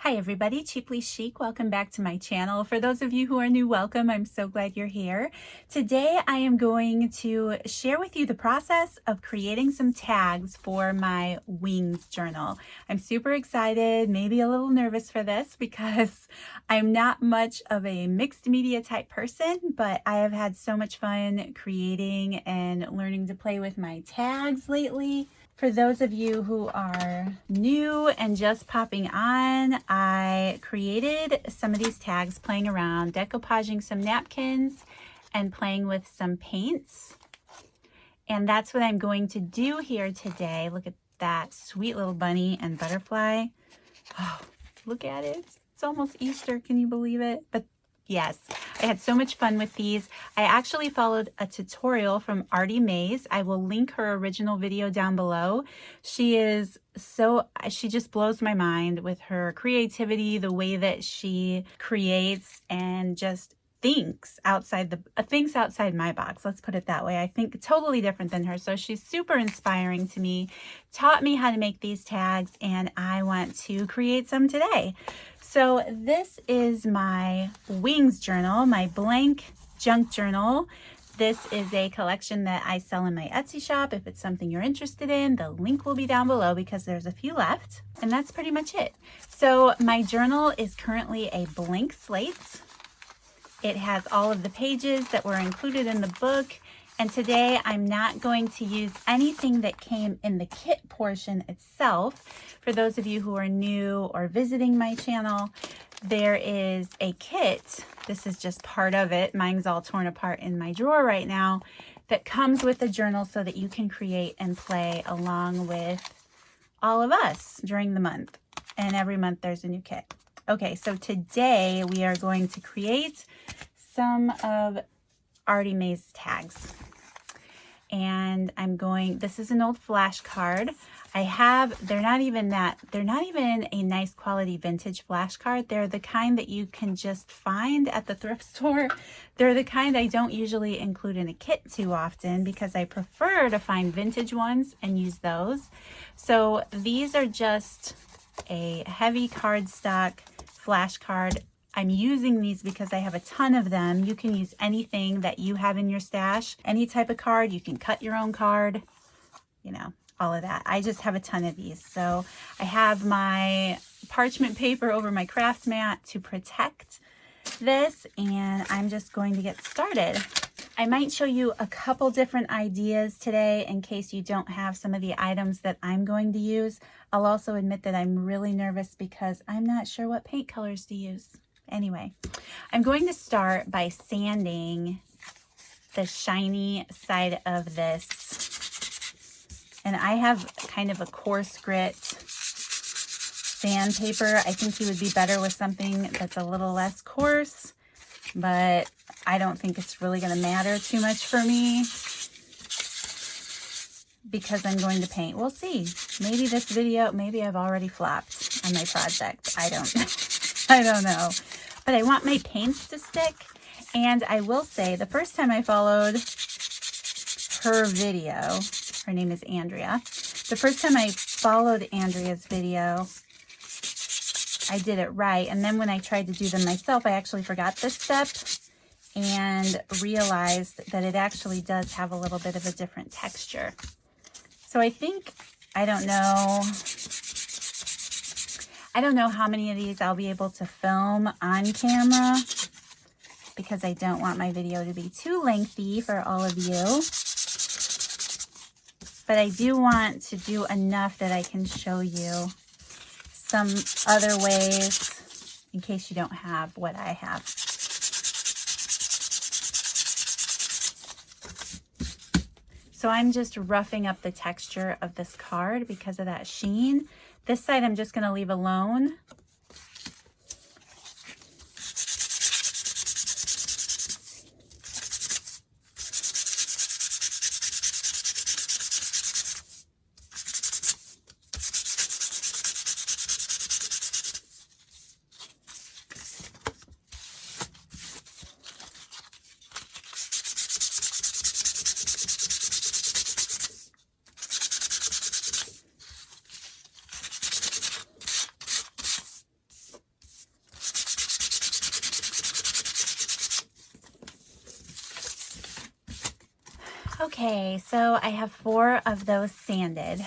Hi everybody, Cheaply Chic. Welcome back to my channel. For those of you who are new, welcome. I'm so glad you're here. Today I am going to share with you the process of creating some tags for my wings journal. I'm super excited, maybe a little nervous for this because I'm not much of a mixed media type person, but I have had so much fun creating and learning to play with my tags lately. For those of you who are new and just popping on, I created some of these tags playing around, decoupaging some napkins and playing with some paints. And that's what I'm going to do here today. Look at that sweet little bunny and butterfly. Oh, look at it. It's almost Easter. Can you believe it? But yes, I had so much fun with these. I actually followed a tutorial from Artie Mays. I will link her original video down below. She just blows my mind with her creativity, the way that she creates and just thinks outside my box. Let's put it that way. I think totally different than her. So she's super inspiring to me, taught me how to make these tags, and I want to create some today. So this is my wings journal, my blank junk journal. This is a collection that I sell in my Etsy shop. If it's something you're interested in, the link will be down below because there's a few left. And that's pretty much it. So my journal is currently a blank slate. It has all of the pages that were included in the book. And today I'm not going to use anything that came in the kit portion itself. For those of you who are new or visiting my channel, there is a kit. This is just part of it. Mine's all torn apart in my drawer right now, that comes with the journal so that you can create and play along with all of us during the month. And every month there's a new kit. Okay, so today we are going to create some of Artie Mays tags. And this is an old flashcard. They're not even a nice quality vintage flashcard. They're the kind that you can just find at the thrift store. They're the kind I don't usually include in a kit too often because I prefer to find vintage ones and use those. So these are just a heavy cardstock flashcard. I'm using these because I have a ton of them. You can use anything that you have in your stash, any type of card. You can cut your own card, all of that. I just have a ton of these. So I have my parchment paper over my craft mat to protect this, and I'm just going to get started. I might show you a couple different ideas today in case you don't have some of the items that I'm going to use. I'll also admit that I'm really nervous because I'm not sure what paint colors to use. Anyway, I'm going to start by sanding the shiny side of this. And I have kind of a coarse grit sandpaper. I think you would be better with something that's a little less coarse, but I don't think it's really going to matter too much for me because I'm going to paint. We'll see. Maybe I've already flopped on my project. I don't know. But I want my paints to stick. And I will say, the first time I followed her video, her name is Andrea. The first time I followed Andrea's video, I did it right. And then when I tried to do them myself, I actually forgot this step and realized that it actually does have a little bit of a different texture. So I don't know how many of these I'll be able to film on camera because I don't want my video to be too lengthy for all of you. But I do want to do enough that I can show you some other ways in case you don't have what I have. So I'm just roughing up the texture of this card because of that sheen. This side I'm just going to leave alone. Okay, so I have 4 of those sanded.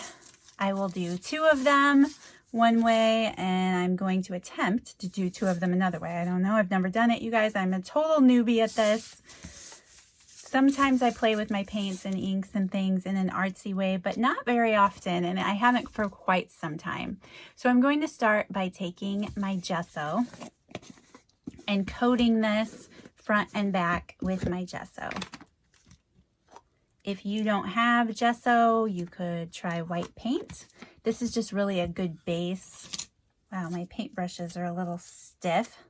I will do 2 of them one way, and I'm going to attempt to do 2 of them another way. I don't know. I've never done it, you guys. I'm a total newbie at this. Sometimes I play with my paints and inks and things in an artsy way, but not very often, and I haven't for quite some time. So I'm going to start by taking my gesso and coating this front and back with my gesso. If you don't have gesso, you could try white paint. This is just really a good base. Wow, my paintbrushes are a little stiff.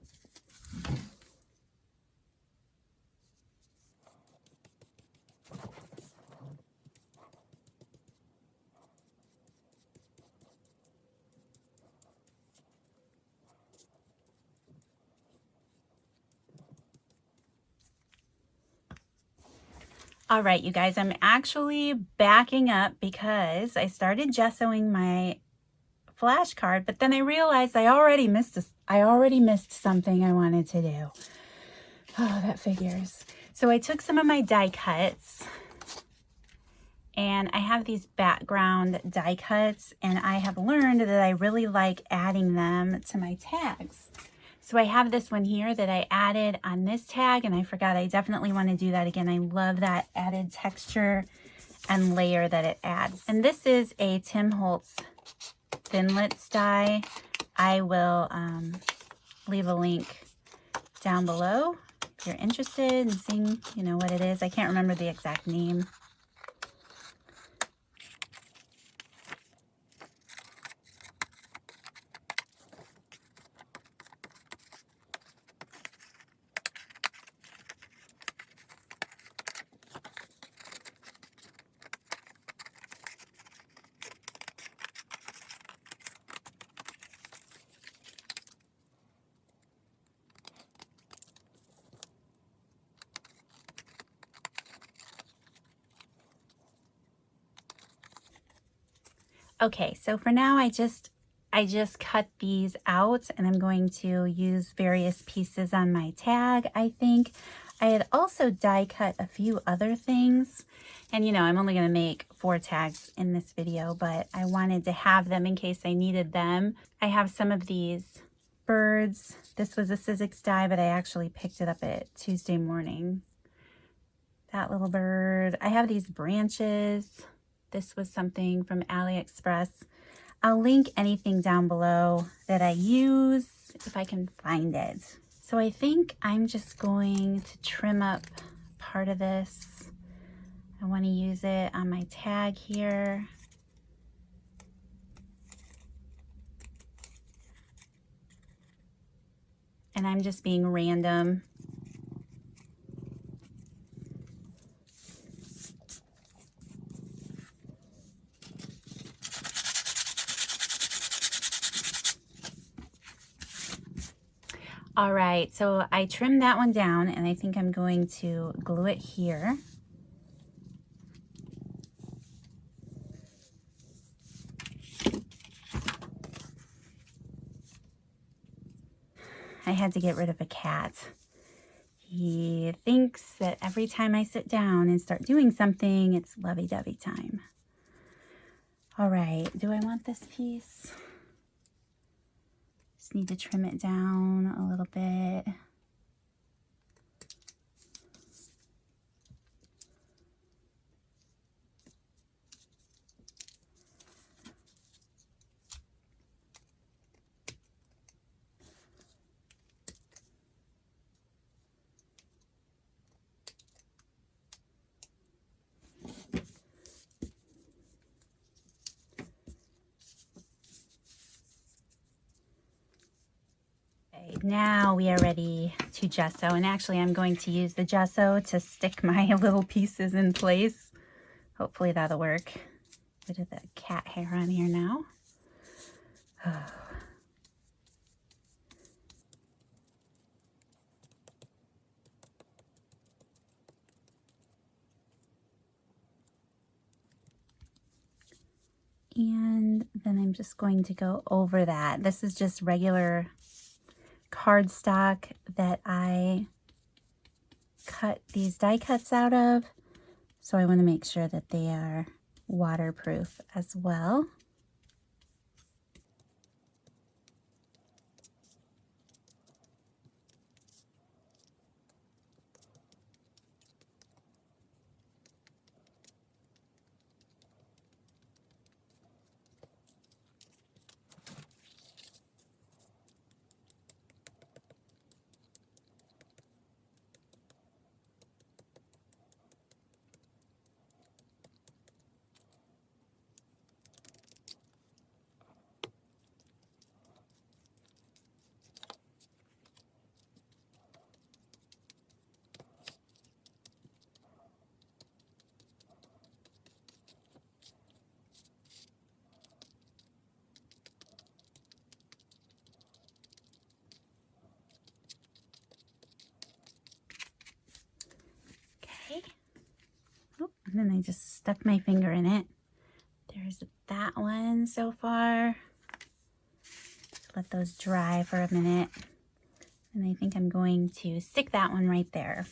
All right, you guys, I'm actually backing up because I started gessoing my flashcard, but then I realized I already missed something I wanted to do. Oh, that figures. So I took some of my die cuts, and I have these background die cuts, and I have learned that I really like adding them to my tags. So I have this one here that I added on this tag, and I forgot I definitely want to do that again. I love that added texture and layer that it adds. And this is a Tim Holtz Thinlits die. I will leave a link down below if you're interested in seeing, you know, what it is. I can't remember the exact name. Okay, so for now I just cut these out, and I'm going to use various pieces on my tag, I think. I had also die cut a few other things, and you know, I'm only going to make 4 tags in this video, but I wanted to have them in case I needed them. I have some of these birds. This was a Sizzix die, but I actually picked it up at Tuesday morning. That little bird. I have these branches. This was something from AliExpress. I'll link anything down below that I use if I can find it. So I think I'm just going to trim up part of this. I want to use it on my tag here. And I'm just being random. All right, so I trimmed that one down, and I think I'm going to glue it here. I had to get rid of a cat. He thinks that every time I sit down and start doing something, it's lovey-dovey time. All right, do I want this piece? Just need to trim it down a little bit. Now we are ready to gesso, and actually I'm going to use the gesso to stick my little pieces in place. Hopefully that'll work. Bit of the cat hair on here now. Oh. And then I'm just going to go over that. This is just regular cardstock that I cut these die cuts out of. So I want to make sure that they are waterproof as well. Okay. Oh, and then I just stuck my finger in it. There's that one so far. Let those dry for a minute. And I think I'm going to stick that one right there.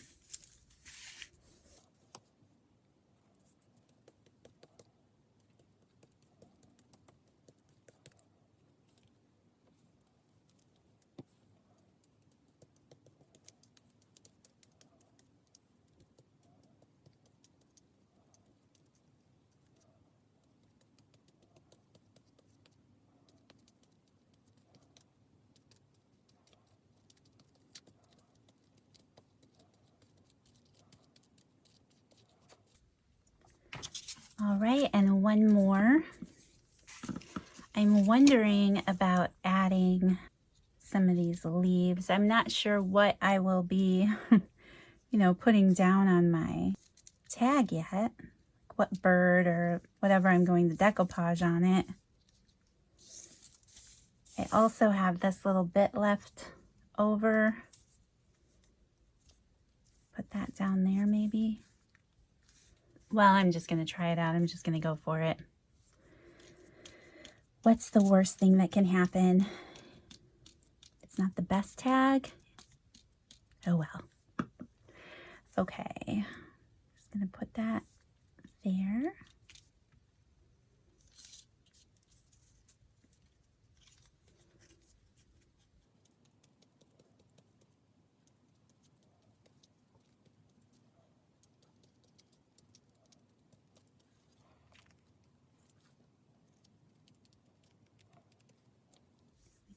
All right, and one more. I'm wondering about adding some of these leaves. I'm not sure what I will be, putting down on my tag yet. What bird or whatever I'm going to decoupage on it. I also have this little bit left over. Put that down there maybe. Well, I'm just going to try it out. I'm just going to go for it. What's the worst thing that can happen? It's not the best tag. Oh well. Okay. Just going to put that there.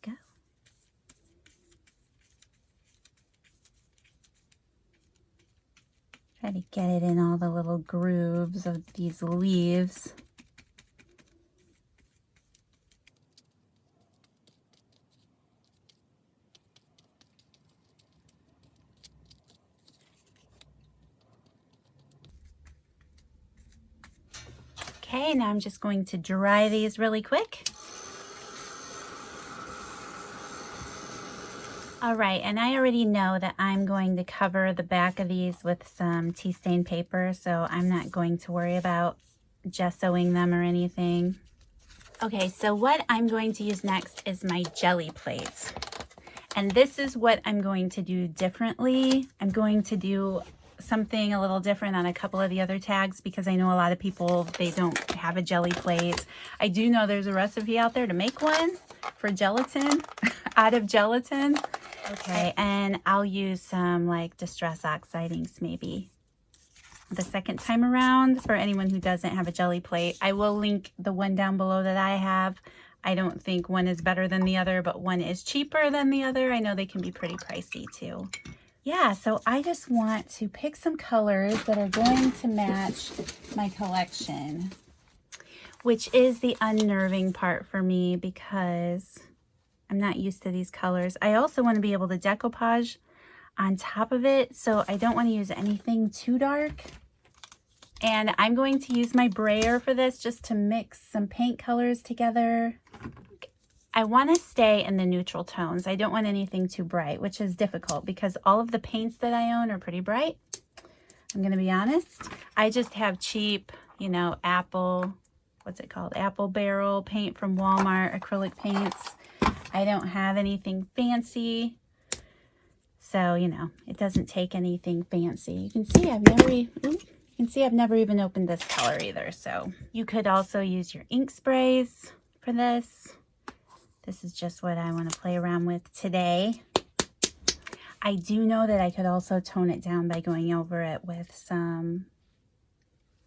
Go. Try to get it in all the little grooves of these leaves. Okay, now I'm just going to dry these really quick. All right, and I already know that I'm going to cover the back of these with some tea stain paper, so I'm not going to worry about gessoing them or anything. Okay, so what I'm going to use next is my jelly plates. And this is what I'm going to do differently. I'm going to do something a little different on a couple of the other tags because I know a lot of people, they don't have a jelly plate. I do know there's a recipe out there to make one for gelatin, out of gelatin. Okay, and I'll use some like Distress Oxidings maybe the second time around for anyone who doesn't have a jelly plate. I will link the one down below that I have. I don't think one is better than the other, but one is cheaper than the other. I know they can be pretty pricey too. Yeah, so I just want to pick some colors that are going to match my collection, which is the unnerving part for me because I'm not used to these colors. I also want to be able to decoupage on top of it, so I don't want to use anything too dark. And I'm going to use my brayer for this just to mix some paint colors together. I want to stay in the neutral tones. I don't want anything too bright, which is difficult because all of the paints that I own are pretty bright. I'm going to be honest. I just have cheap, apple, what's it called? Apple barrel paint from Walmart, acrylic paints. I don't have anything fancy. So, it doesn't take anything fancy. You can see I've never, You can see I've never even opened this color either, so you could also use your ink sprays for this. This is just what I want to play around with today. I do know that I could also tone it down by going over it with some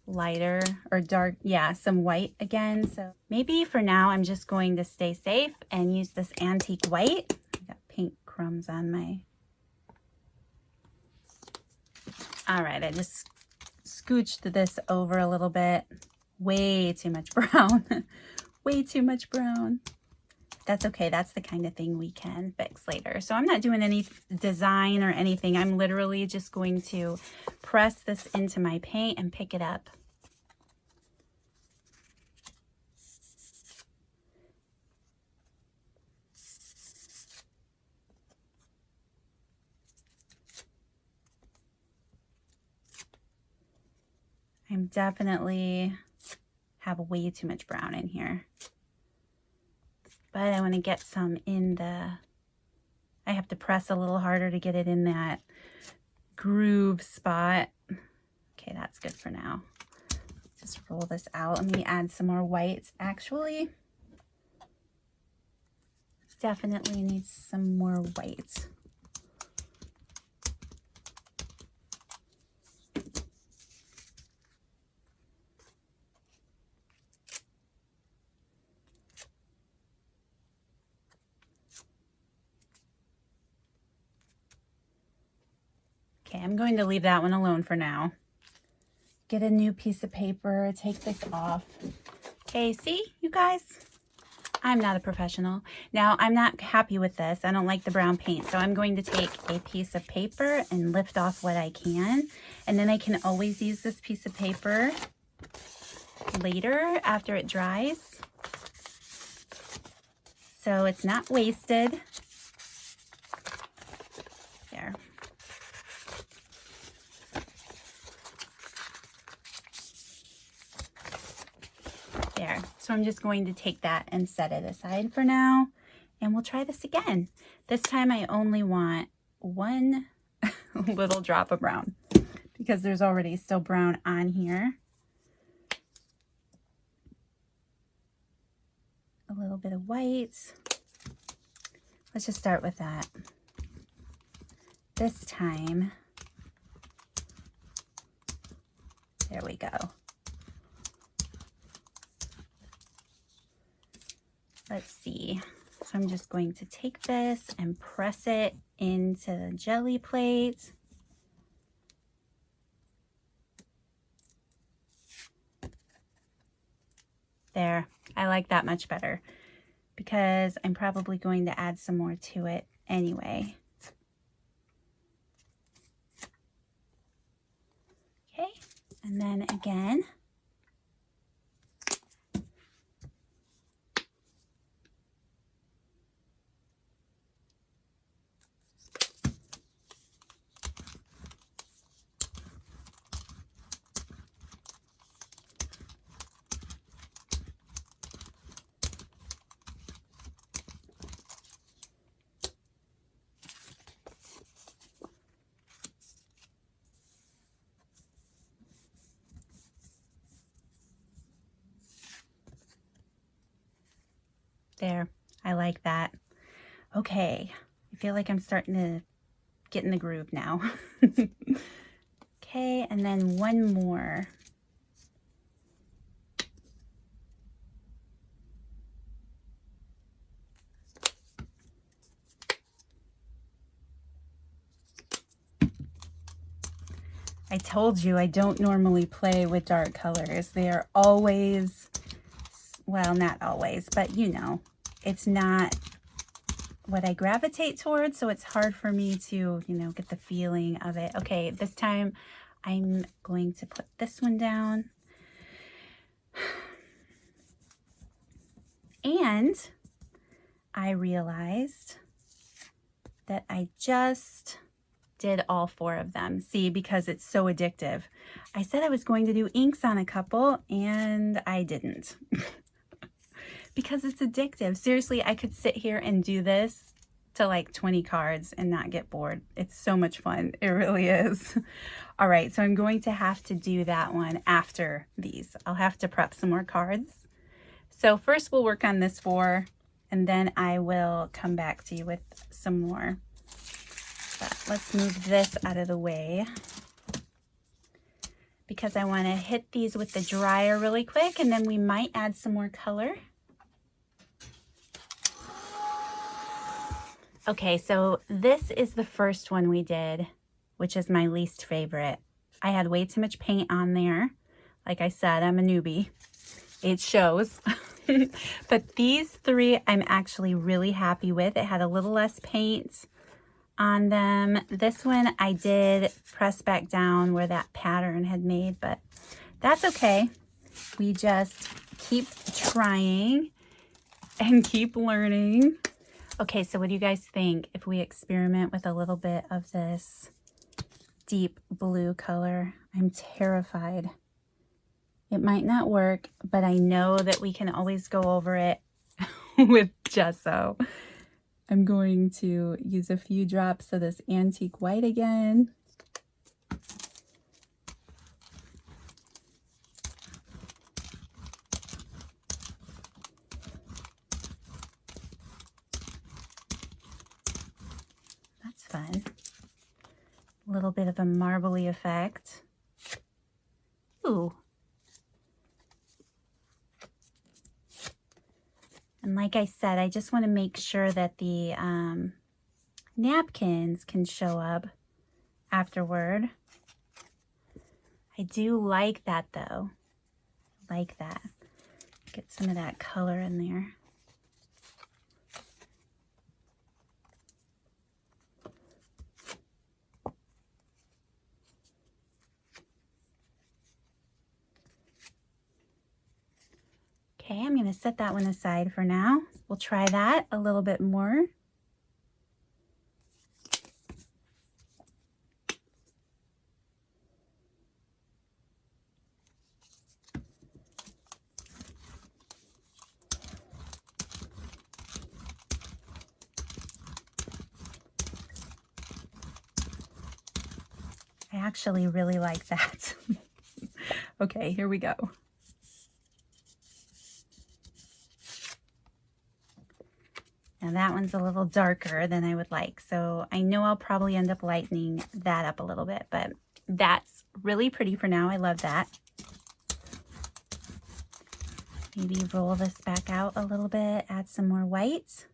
lighter or dark, yeah, some white again. So maybe for now I'm just going to stay safe and use this antique white. I got paint crumbs on my... All right, I just scooched this over a little bit. Way too much brown. Way too much brown. That's okay. That's the kind of thing we can fix later. So I'm not doing any design or anything. I'm literally just going to press this into my paint and pick it up. I'm definitely have way too much brown in here. But I want to get some in the, I have to press a little harder to get it in that groove spot. Okay, that's good for now. Just roll this out. Let me add some more whites. Actually, definitely needs some more whites. Okay, I'm going to leave that one alone for now. Get a new piece of paper, take this off. Okay, see, you guys? I'm not a professional. Now, I'm not happy with this. I don't like the brown paint, so I'm going to take a piece of paper and lift off what I can. And then I can always use this piece of paper later after it dries. So it's not wasted. There. There. So I'm just going to take that and set it aside for now, and we'll try this again. This time I only want one little drop of brown because there's already still brown on here. A little bit of white. Let's just start with that. This time, there we go. Let's see. So I'm just going to take this and press it into the jelly plate. There. I like that much better because I'm probably going to add some more to it anyway. Okay. And then again, there. I like that. Okay. I feel like I'm starting to get in the groove now. Okay, and then one more. I told you I don't normally play with dark colors. They are always, well, not always, but you know, it's not what I gravitate towards, so it's hard for me to, you know, get the feeling of it. Okay, this time I'm going to put this one down. And I realized that I just did all 4 of them. See, because it's so addictive. I said I was going to do inks on a couple and I didn't. Because it's addictive. Seriously, I could sit here and do this to like 20 cards and not get bored. It's so much fun. It really is. All right, so I'm going to have to do that one after these. I'll have to prep some more cards. So first we'll work on this 4, and then I will come back to you with some more. But let's move this out of the way because I want to hit these with the dryer really quick, and then we might add some more color. Okay, so this is the first one we did, which is my least favorite. I had way too much paint on there. Like I said, I'm a newbie. It shows. But these 3 I'm actually really happy with. It had a little less paint on them. This one I did press back down where that pattern had made, but that's okay. We just keep trying and keep learning. Okay, so what do you guys think if we experiment with a little bit of this deep blue color? I'm terrified. It might not work, but I know that we can always go over it with gesso. I'm going to use a few drops of this antique white again. That's fun. A little bit of a marbly effect. Ooh. And like I said, I just want to make sure that the napkins can show up afterward. I do like that though. Like that. Get some of that color in there. Okay, I'm going to set that one aside for now. We'll try that a little bit more. I actually really like that. Okay, here we go. Now that one's a little darker than I would like, so I know I'll probably end up lightening that up a little bit, but that's really pretty for now. I love that. Maybe roll this back out a little bit, add some more white.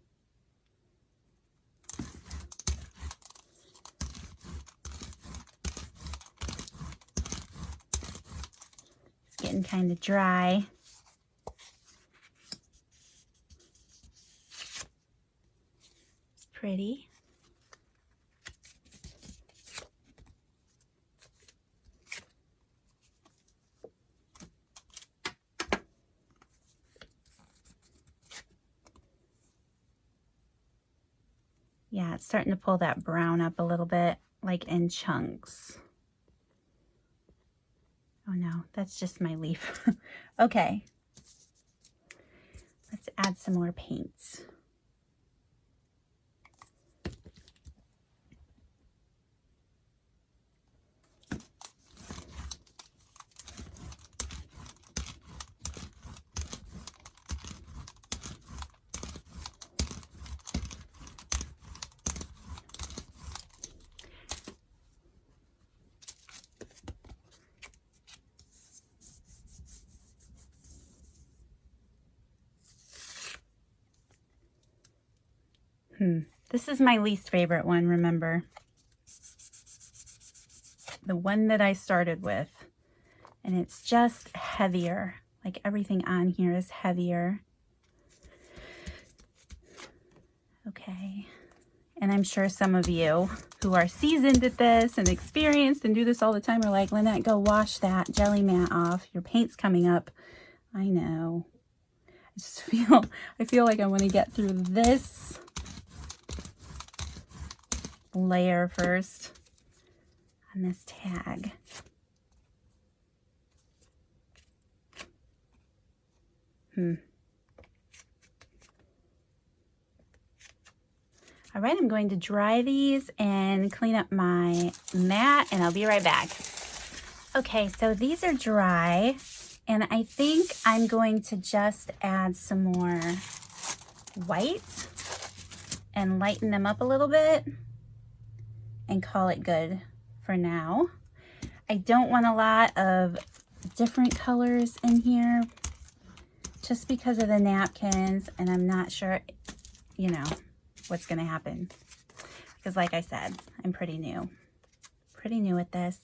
It's getting kind of dry. It's pretty. Yeah, it's starting to pull that brown up a little bit, like in chunks. Oh no, that's just my leaf. Okay. Let's add some more paint. This is my least favorite one, remember. The one that I started with. And it's just heavier. Like everything on here is heavier. Okay. And I'm sure some of you who are seasoned at this and experienced and do this all the time are like, Lynette, go wash that jelly mat off. Your paint's coming up. I know. I feel like I want to get through this layer first on this tag. All right, I'm going to dry these and clean up my mat, and I'll be right back. Okay, so these are dry, and I think I'm going to just add some more white and lighten them up a little bit and call it good for now. I don't want a lot of different colors in here just because of the napkins, and I'm not sure, you know, what's gonna happen. Because like I said, I'm pretty new at this.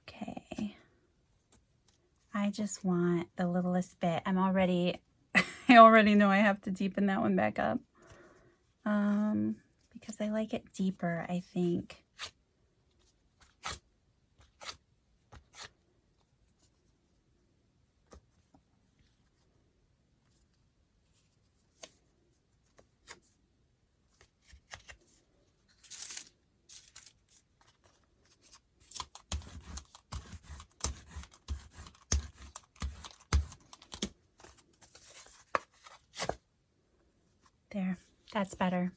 Okay, I just want the littlest bit. I already know I have to deepen that one back up. Because I like it deeper, I think. There, that's better.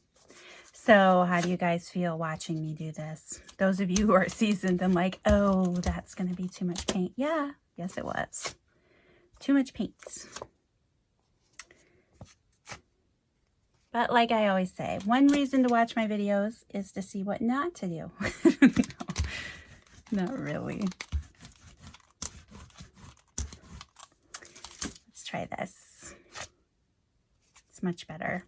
So how do you guys feel watching me do this? Those of you who are seasoned and like, oh, that's going to be too much paint. Yeah, yes it was. Too much paint. But like I always say, one reason to watch my videos is to see what not to do. No, not really. Let's try this. It's much better.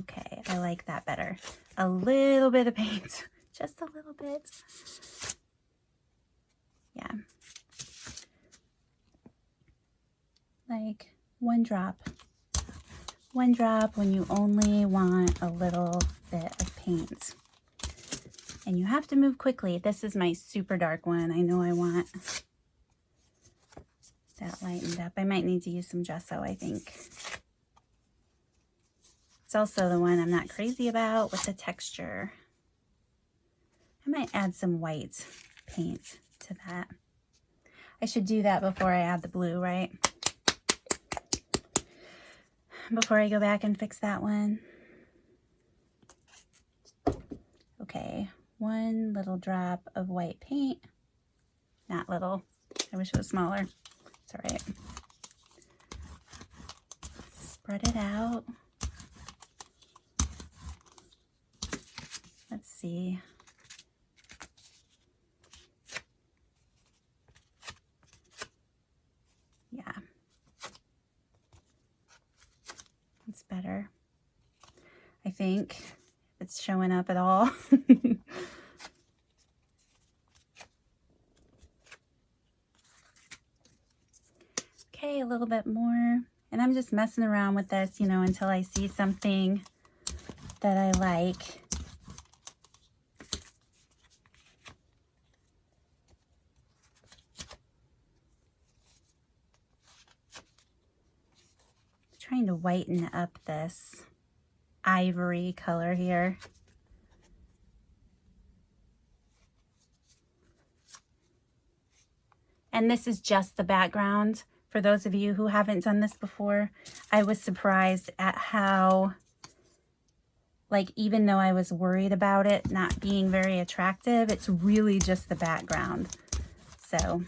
Okay, I like that better. A little bit of paint, just a little bit. Yeah. Like one drop. One drop when you only want a little bit of paint. And you have to move quickly. This is my super dark one. I know I want that lightened up. I might need to use some gesso, I think. It's also the one I'm not crazy about with the texture. I might add some white paint to that. I should do that before I add the blue, right? Before I go back and fix that one. Okay, one little drop of white paint. Not little. I wish it was smaller. It's all right. Spread it out. Let's see. Yeah. It's better. I think it's showing up at all. Okay, a little bit more. And I'm just messing around with this, you know, until I see something that I like. Trying to whiten up this ivory color here. And this is just the background. For those of you who haven't done this before, I was surprised at how, like, even though I was worried about it not being very attractive, it's really just the background. So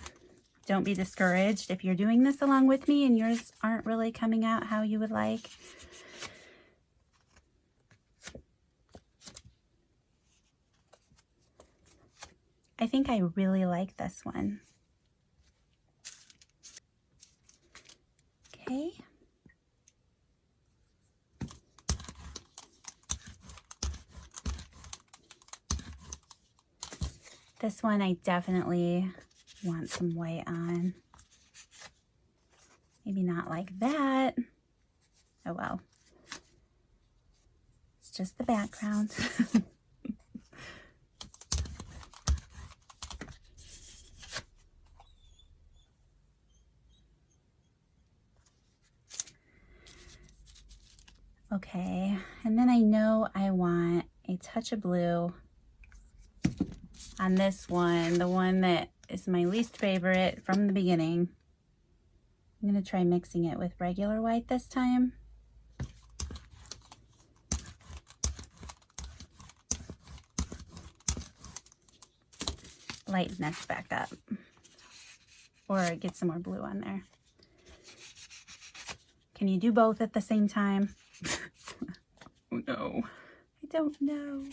don't be discouraged if you're doing this along with me and yours aren't really coming out how you would like. I think I really like this one. Okay. This one I definitely want some white on. Maybe not like that. Oh well. It's just the background. Okay, and then I know I want a touch of blue on this one, the one that is my least favorite from the beginning. I'm going to try mixing it with regular white this time. Lighten this back up, or get some more blue on there. Can you do both at the same time? Oh no, I don't know.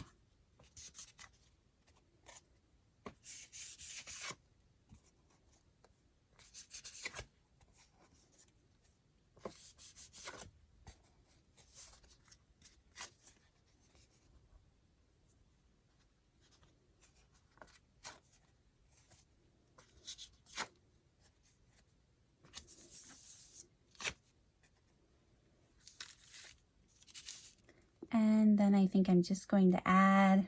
And then I think I'm just going to add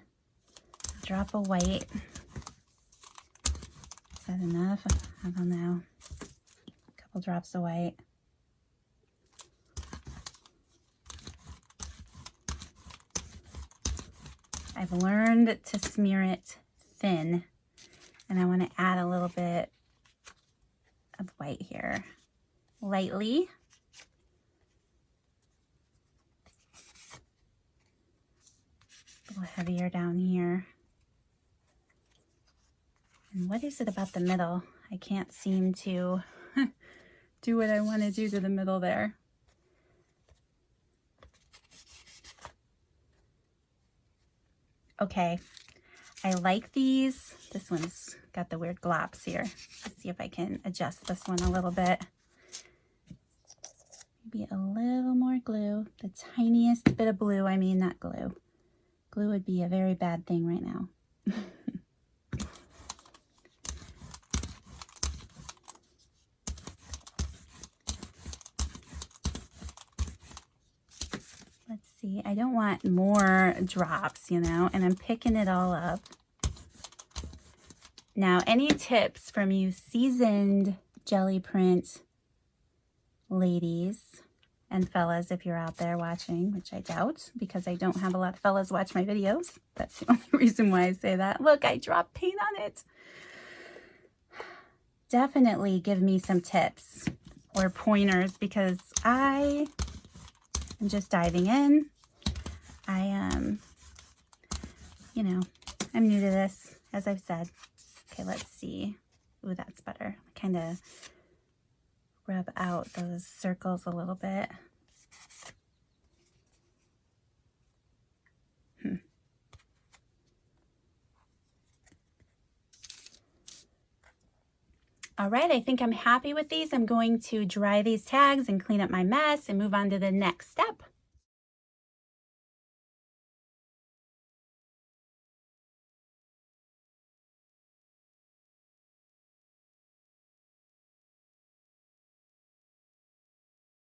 a drop of white. Is that enough? I don't know. A couple drops of white. I've learned to smear it thin, and I want to add a little bit of white here, lightly. A little heavier down here. And what is it about the middle? I can't seem to do what I want to do to the middle there. Okay, I like these. This one's got the weird glops here. Let's see if I can adjust this one a little bit. Maybe a little more glue. The tiniest bit of blue, I mean, not glue. Glue would be a very bad thing right now. Let's see, I don't want more drops, you know, and I'm picking it all up. Now, any tips from you seasoned jelly print ladies and fellas, if you're out there watching, which I doubt because I don't have a lot of fellas watch my videos. That's the only reason why I say that. Look, I dropped paint on it. Definitely give me some tips or pointers because I am just diving in. I am, you know, I'm new to this, as I've said. Okay, let's see. Ooh, that's better. Kind of rub out those circles a little bit. All right, I think I'm happy with these. I'm going to dry these tags and clean up my mess and move on to the next step.